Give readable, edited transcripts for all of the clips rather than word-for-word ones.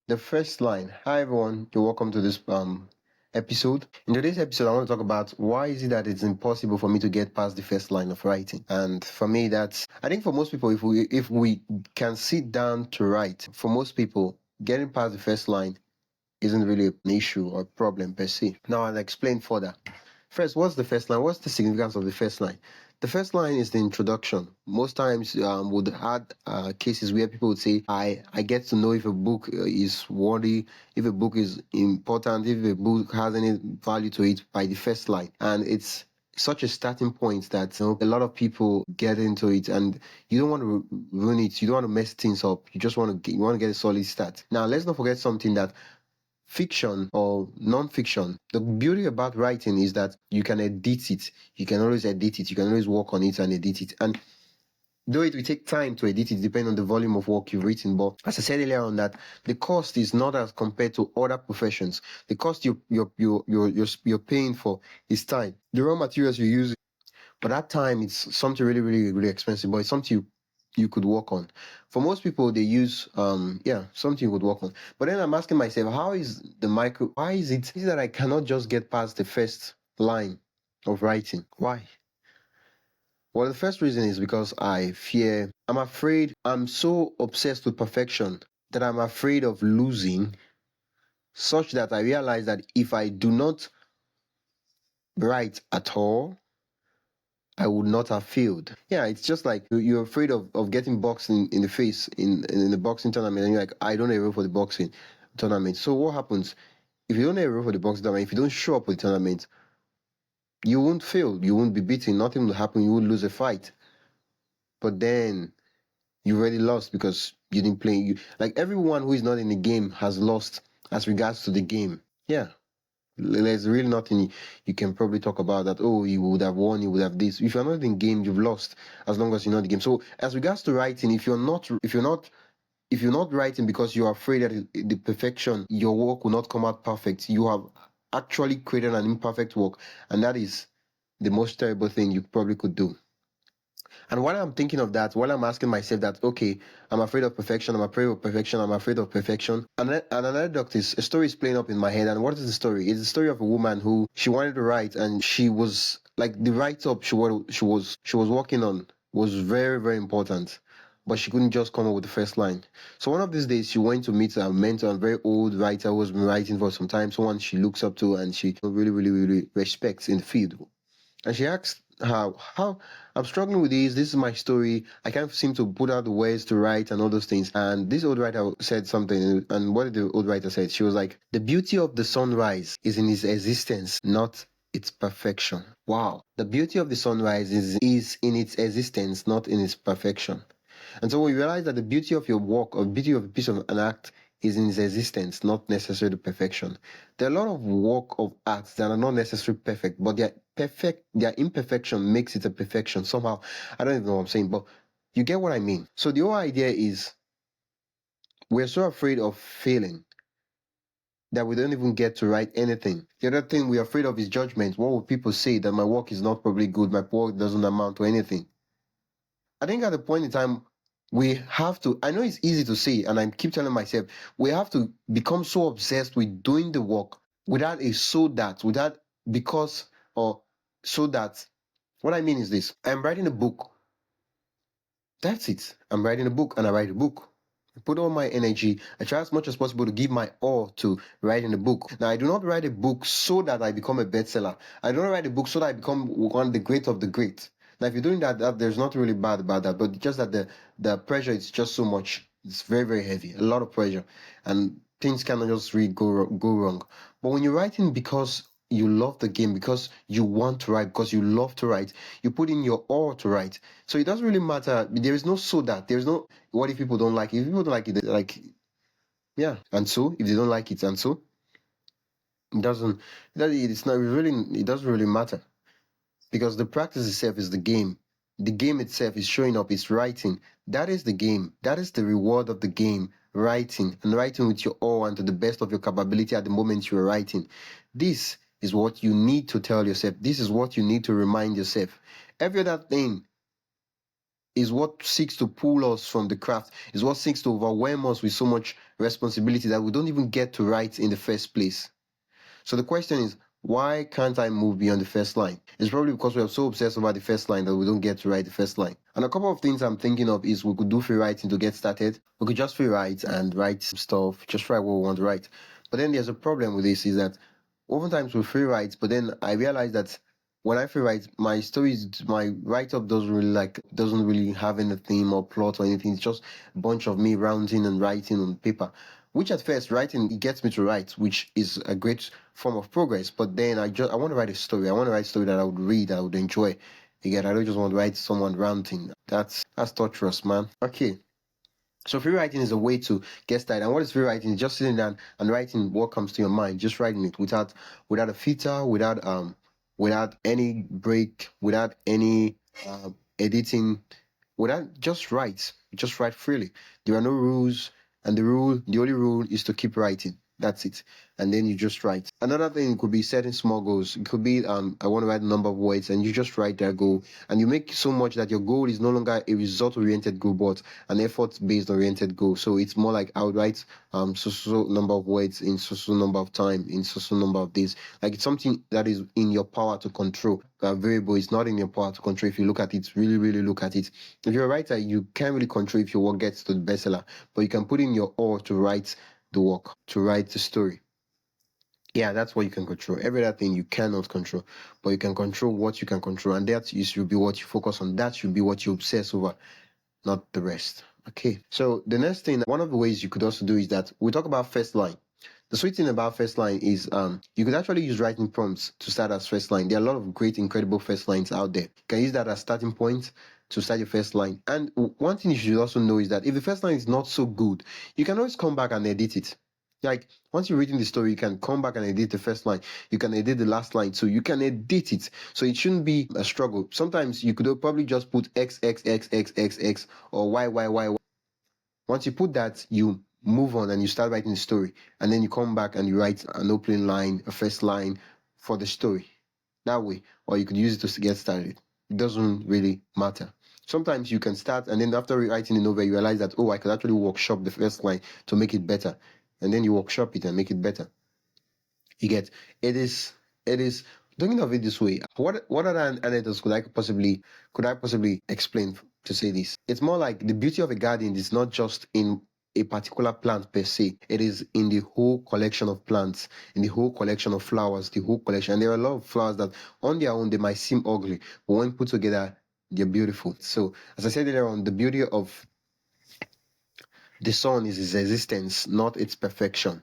The first line. Hi everyone, you're welcome to this episode. In today's episode, I want to talk about why is it that it's impossible for me to get past the first line of writing. And for me, I think for most people, if we can sit down to write, for most people, getting past the first line isn't really an issue or problem per se. Now I'll explain further. First, what's the first line? What's the significance of the first line? The first line is the introduction. Most times, would had cases where people would say, "I get to know if a book is worthy, if a book is important, if a book has any value to it by the first line," and it's such a starting point that a lot of people get into it, and you don't want to ruin it. You don't want to mess things up. You just want to get a solid start. Now, let's not forget something that fiction or non-fiction, the beauty about writing is that you can edit it. You can always edit it. You can always work on it and edit it. And though it will take time to edit it, depending on the volume of work you've written, but as I said earlier on, that the cost is not as compared to other professions. The cost you're paying for is time. The raw materials you use, but that time it's something really, really, really expensive, but it's something you could work on. For most people, they use something you could work on. But then I'm asking myself, why is it that I cannot just get past the first line of writing? Why? Well, the first reason is because I'm afraid, I'm so obsessed with perfection that I'm afraid of losing, such that I realize that if I do not write at all, I would not have failed. Yeah, it's just like you're afraid of getting boxed in the face in the boxing tournament, and you're like, I don't enroll for the boxing tournament. So what happens if you don't enroll for the boxing tournament? If you don't show up for the tournament, you won't fail. You won't be beaten. Nothing will happen. You won't lose a fight. But then you already lost because you didn't play. Like everyone who is not in the game has lost as regards to the game. Yeah. There's really nothing you can probably talk about that, oh, you would have won, you would have this. If you're not in the game, you've lost as long as you're not in the game. So as regards to writing, if you're not writing because you're afraid that the perfection, your work will not come out perfect, you have actually created an imperfect work, and that is the most terrible thing you probably could do. And while I'm thinking of that, while I'm asking myself that, okay, I'm afraid of perfection, I'm afraid of perfection, I'm afraid of perfection, and another doctor, a story is playing up in my head. And what is the story? It's the story of a woman who she wanted to write, and she was like the write-up she was working on was very, very important, but she couldn't just come up with the first line. So one of these days, she went to meet a mentor, a very old writer who has been writing for some time, someone she looks up to and she really, really, really respects in the field. And she asked how I'm struggling with this. This is my story. I can't seem to put out the words to write and all those things. And this old writer said something. And what did the old writer say? She was like, the beauty of the sunrise is in its existence, not its perfection. Wow. The beauty of the sunrise is in its existence, not in its perfection. And so we realize that the beauty of your work or beauty of a piece of an act is in its existence, not necessarily perfection. There are a lot of work of arts that are not necessarily perfect, but their imperfection makes it a perfection somehow. I don't even know what I'm saying, but you get what I mean. So the whole idea is we're so afraid of failing that we don't even get to write anything. The other thing we're afraid of is judgment. What will people say that my work is not probably good, my work doesn't amount to anything? I think at the point in time, we have to, I know it's easy to say, and I keep telling myself, we have to become so obsessed with doing the work without without because, or so that. What I mean is this: I'm writing a book. That's it. I'm writing a book and I write a book. I put all my energy. I try as much as possible to give my all to writing a book. Now, I do not write a book so that I become a bestseller. I don't write a book so that I become one of the great of the great. Now, if you're doing that, there's nothing really bad about that, but just that the pressure is just so much. It's very, very heavy. A lot of pressure. And things cannot just really go wrong. But when you're writing because you love the game, because you want to write, because you love to write, you put in your all to write. So it doesn't really matter. There is no so that. There's no, what if people don't like it? If people don't like it, like, yeah. And so, if they don't like it, and so, it doesn't really matter. Because the practice itself is the game. The game itself is showing up, it's writing. That is the game. That is the reward of the game. Writing, and writing with your all and to the best of your capability at the moment you are writing. This is what you need to tell yourself. This is what you need to remind yourself. Every other thing is what seeks to pull us from the craft, is what seeks to overwhelm us with so much responsibility that we don't even get to write in the first place. So the question is, why can't I move beyond the first line? It's probably because we are so obsessed about the first line that we don't get to write the first line. And a couple of things I'm thinking of is we could do free writing to get started. We could just free write and write stuff, just write what we want to write. But then there's a problem with this, is that oftentimes we free write, but then I realize that when I free write, my stories, my write up doesn't really have any theme or plot or anything. It's just a bunch of me rounding and writing on paper. Which at first writing it gets me to write, which is a great form of progress. But then I want to write a story. I want to write a story that I would read, I would enjoy. Again, I don't just want to write someone ranting. That's torturous, man. Okay. So free writing is a way to get started. And what is free writing? It's just sitting down and writing what comes to your mind, just writing it without a filter, without any break, without any editing, without just write freely. There are no rules, and the only rule is to keep writing. That's it. And then you just write. Another thing could be setting small goals. It could be I want to write a number of words, and you just write that goal. And you make so much that your goal is no longer a result oriented goal, but an effort based oriented goal. So it's more like I would write so number of words in so number of time in so number of days. Like it's something that is in your power to control. A variable is not in your power to control. If you look at it, really, really look at it. If you're a writer, you can't really control if your work gets to the bestseller, but you can put in your all to write the work, to write the story. Yeah, that's what you can control. Every other thing you cannot control, but you can control what you can control, and that should be what you focus on. That should be what you obsess over, not the rest. Okay. So the next thing, one of the ways you could also do is that we talk about first line. The sweet thing about first line is you could actually use writing prompts to start as first line. There are a lot of great, incredible first lines out there. You can use that as starting point to start your first line. And one thing you should also know is that if the first line is not so good, you can always come back and edit it. Like once you're reading the story, you can come back and edit the first line. You can edit the last line too. You can edit it, so it shouldn't be a struggle. Sometimes you could probably just put X X X X X X or Y Y Y. Once you put that, you move on and you start writing the story, and then you come back and you write an opening line, a first line for the story. That way, or you could use it to get started. It doesn't really matter. Sometimes you can start, and then after writing the novel, you realize that, oh, I could actually workshop the first line to make it better. And then you workshop it and make it better. You get, it is thinking of it this way. What other anecdotes could I possibly explain to say this? It's more like the beauty of a garden is not just in a particular plant per se. It is in the whole collection of plants, in the whole collection of flowers, the whole collection. And there are a lot of flowers that on their own they might seem ugly, but when put together, they're beautiful. So as I said earlier on, the beauty of the sun is its existence, not its perfection.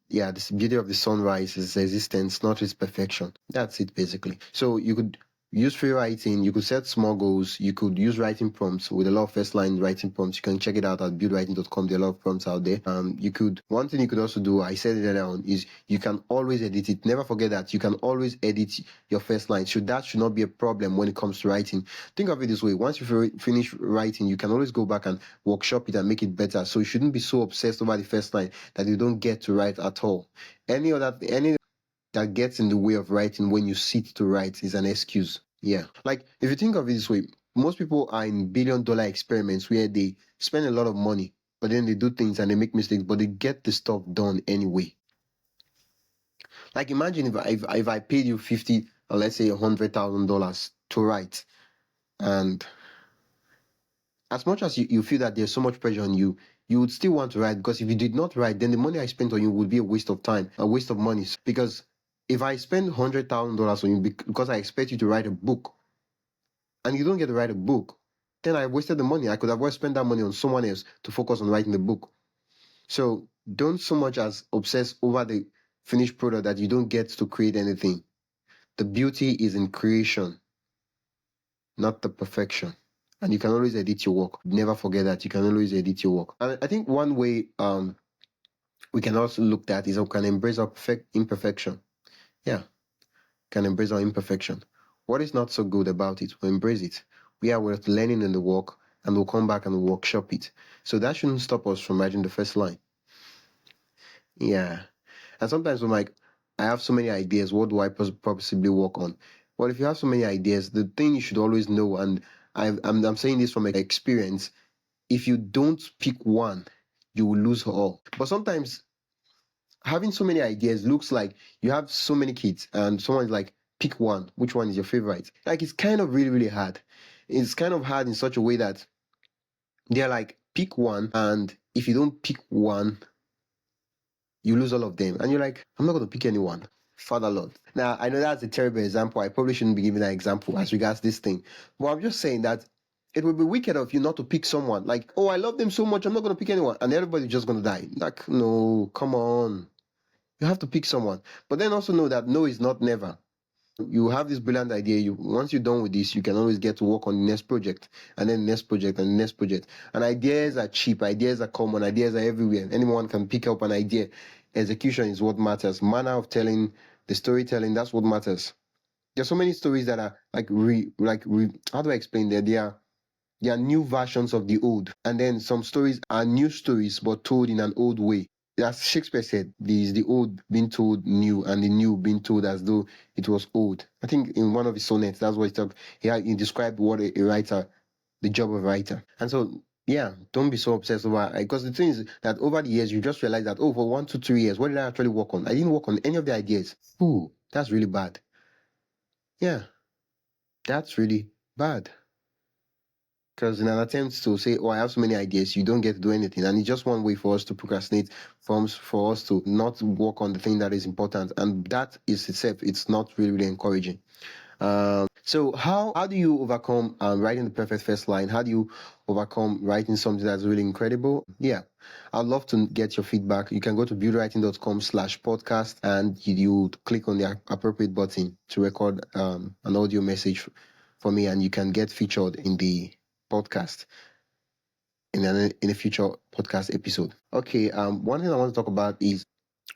Yeah, the beauty of the sunrise is existence, not its perfection. That's it basically. So you could use free writing, you could set small goals, you could use writing prompts with a lot of first line writing prompts. You can check it out at buildwriting.com. There are a lot of prompts out there. One thing you could also do, I said it earlier on, is you can always edit it. Never forget that you can always edit your first line. That should not be a problem when it comes to writing. Think of it this way: once you finish writing, you can always go back and workshop it and make it better. So you shouldn't be so obsessed over the first line that you don't get to write at all. Any that gets in the way of writing when you sit to write is an excuse. Yeah. Like, if you think of it this way, most people are in billion-dollar experiments where they spend a lot of money, but then they do things and they make mistakes, but they get the stuff done anyway. Like, imagine if I paid you 50, or let's say $100,000 to write, and as much as you feel that there's so much pressure on you, you would still want to write, because if you did not write, then the money I spent on you would be a waste of time, a waste of money. Because if I spend $100,000 on you because I expect you to write a book, and you don't get to write a book, then I wasted the money. I could have spent that money on someone else to focus on writing the book. So don't so much as obsess over the finished product that you don't get to create anything. The beauty is in creation, not the perfection. And you can always edit your work. Never forget that you can always edit your work. And I think one way we can also look at is we can embrace our imperfection. Yeah, can embrace our imperfection. What is not so good about it, we'll embrace it. We are worth learning in the work, and we'll come back and we'll workshop it. So that shouldn't stop us from writing the first line. Yeah. And sometimes I'm like, I have so many ideas. What do I possibly work on? Well, if you have so many ideas, the thing you should always know and I'm saying this from experience. If you don't pick one, you will lose all. But sometimes having so many ideas looks like you have so many kids and someone's like, pick one. Which one is your favorite? Like, it's kind of really, really hard. It's kind of hard in such a way that they're like, pick one. And if you don't pick one, you lose all of them. And you're like, I'm not going to pick anyone. Father Lord. Now, I know that's a terrible example. I probably shouldn't be giving that example as regards this thing. But I'm just saying that it would be wicked of you not to pick someone. Like, oh, I love them so much, I'm not going to pick anyone. And everybody's just going to die. Like, no, come on. You have to pick someone. But then also know that no is not never. You have this brilliant idea. Once you're done with this, you can always get to work on the next project, and then the next project, and the next project. And ideas are cheap, ideas are common, ideas are everywhere. Anyone can pick up an idea. Execution is what matters. Manner of telling, the storytelling, that's what matters. There's so many stories that are how do I explain that? They are new versions of the old. And then some stories are new stories but told in an old way. As Shakespeare said, there is the old being told new and the new being told as though it was old. I think in one of his sonnets, that's what he talked. He described what a writer, the job of a writer. And so, yeah, don't be so obsessed over, because the thing is that over the years, you just realize that, oh, for 1 to 3 years, what did I actually work on? I didn't work on any of the ideas. Ooh, that's really bad. Yeah, that's really bad. Because in an attempt to say, oh, I have so many ideas, you don't get to do anything. And it's just one way for us to procrastinate, for us to not work on the thing that is important. And that is itself, it's not really, really encouraging. So how do you overcome writing the perfect first line? How do you overcome writing something that's really incredible? Yeah, I'd love to get your feedback. You can go to buildwriting.com/podcast and you click on the appropriate button to record an audio message for me, and you can get featured in the podcast in a future podcast episode. Okay, one thing I want to talk about is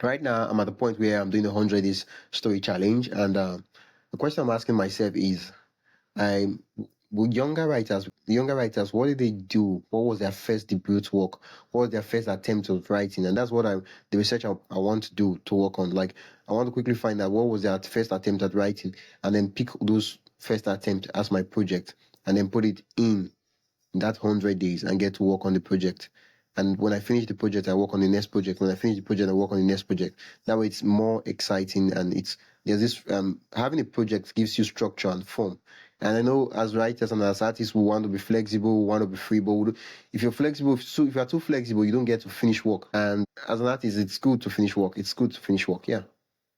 right now I'm at the point where I'm doing the 100 days story challenge, and the question I'm asking myself is, I'm with younger writers, what did they do? What was their first debut work? What was their first attempt of writing? And that's what the research I want to do to work on. Like, I want to quickly find out what was their first attempt at writing, and then pick those first attempts as my project, and then put it in that 100 days and get to work on the project. And when I finish the project, I work on the next project. When I finish the project, I work on the next project. That way it's more exciting, and there's this having a project gives you structure and form. And I know as writers and as artists, we want to be flexible, we want to be free, but if you're flexible, if you're too flexible, you don't get to finish work. And as an artist, it's good to finish work. It's good to finish work. Yeah,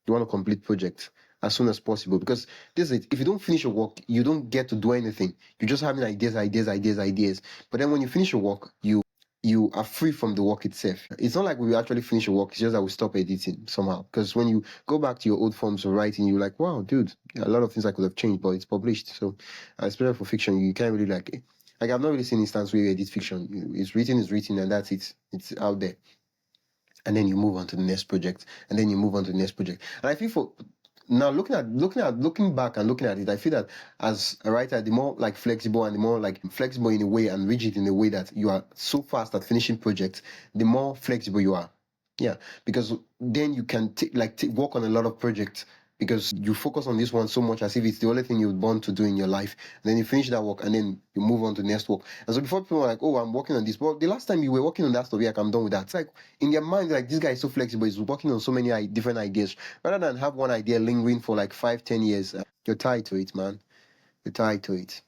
you want to complete projects as soon as possible, because this is it. If you don't finish your work, you don't get to do anything. You're just having ideas. But then when you finish your work, you are free from the work itself. It's not like we actually finish your work, it's just that we stop editing somehow. Because when you go back to your old forms of writing, you're like, wow, dude, a lot of things I could have changed, but it's published. So especially for fiction, you can't really like I've not really seen instance where you edit fiction. It's written, and that's it. It's out there. And then you move on to the next project, and then you move on to the next project. And I feel for now, looking back and looking at it, I feel that as a writer, the more like flexible and the more like flexible in a way and rigid in a way that you are so fast at finishing projects, the more flexible you are. Yeah, because then you can work on a lot of projects, because you focus on this one so much as if it's the only thing you're born to do in your life. And then you finish that work, and then you move on to the next work. And so before people are like, oh, I'm working on this. Well, the last time you were working on that stuff, yeah, I'm done with that. It's like in their mind, like, this guy is so flexible. He's working on so many different ideas. Rather than have one idea lingering for like 5-10 years, you're tied to it, man. You're tied to it.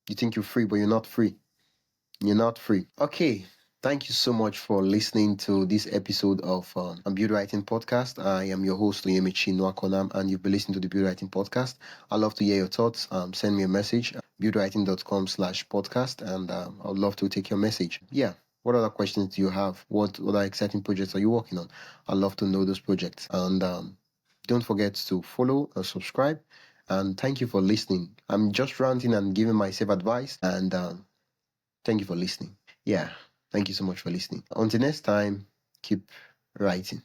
You think you're free, but you're not free. You're not free. Okay. Thank you so much for listening to this episode of Build Writing Podcast. I am your host, Luyemichi Nwakonam, and you've been listening to the Build Writing Podcast. I'd love to hear your thoughts. Send me a message, buildwriting.com/podcast, and I'd love to take your message. Yeah. What other questions do you have? What other exciting projects are you working on? I'd love to know those projects. And don't forget to follow and subscribe. And thank you for listening. I'm just ranting and giving myself advice. And thank you for listening. Yeah. Thank you so much for listening. Until next time, keep writing.